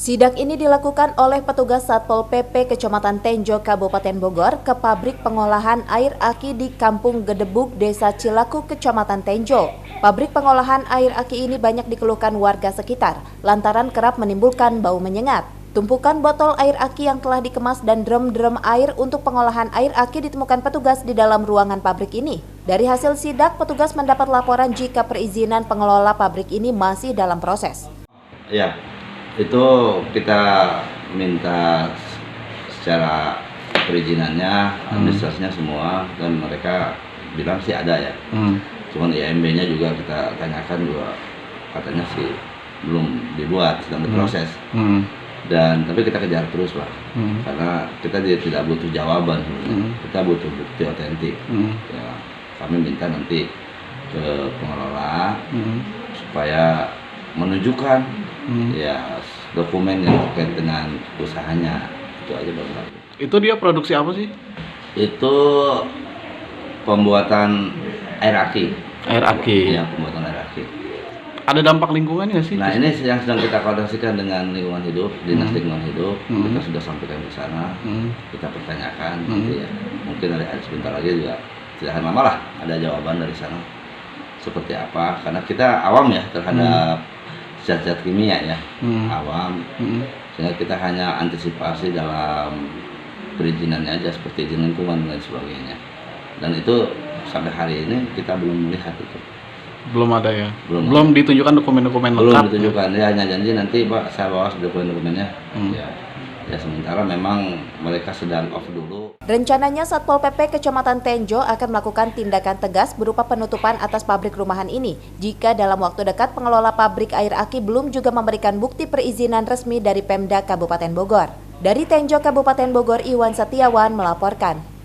Sidak ini dilakukan oleh petugas Satpol PP Kecamatan Tenjo, Kabupaten Bogor ke pabrik pengolahan air aki di Kampung Gedebuk, Desa Cilaku, Kecamatan Tenjo. Pabrik pengolahan air aki ini banyak dikeluhkan warga sekitar lantaran kerap menimbulkan bau menyengat. Tumpukan botol air aki yang telah dikemas dan drum-drum air untuk pengolahan air aki ditemukan petugas di dalam ruangan pabrik ini. Dari hasil sidak, petugas mendapat laporan jika perizinan pengelola pabrik ini masih dalam proses. Ya, itu kita minta secara perizinannya, administrasinya semua, dan mereka bilang sih ada ya. Cuman IMB-nya juga kita tanyakan juga, katanya sih belum dibuat, sedang diproses. Dan tapi kita kejar terus Pak, karena kita tidak butuh jawaban, kita butuh bukti otentik. Ya, kami minta nanti ke pengelola supaya menunjukkan ya dokumen yang terkait dengan usahanya. Itu aja Bang. Itu dia produksi apa sih? Itu pembuatan air aki. Air aki. Ya, pembuatan air aki. Ada dampak lingkungan nggak sih? Nah, ini yang sedang kita koordinasikan dengan lingkungan hidup, dinas lingkungan hidup. Kita sudah sampaikan ke sana, kita pertanyakan nanti ya. Mungkin ada sebentar lagi juga, tidak akan lama lah ada jawaban dari sana seperti apa. Karena kita awam ya terhadap zat-zat kimia ya, awam. Sehingga kita hanya antisipasi dalam perizinannya aja, seperti izin lingkungan dan sebagainya. Dan itu sampai hari ini kita belum melihat itu. Belum ada ya? Belum ditunjukkan dokumen-dokumen lengkap? Belum ditunjukkan, dia hanya janji nanti Pak saya bawa dokumen-dokumennya. Ya sementara memang mereka sedang off dulu. Rencananya Satpol PP Kecamatan Tenjo akan melakukan tindakan tegas berupa penutupan atas pabrik rumahan ini jika dalam waktu dekat pengelola pabrik air aki belum juga memberikan bukti perizinan resmi dari Pemda Kabupaten Bogor. Dari Tenjo, Kabupaten Bogor, Iwan Setiawan melaporkan.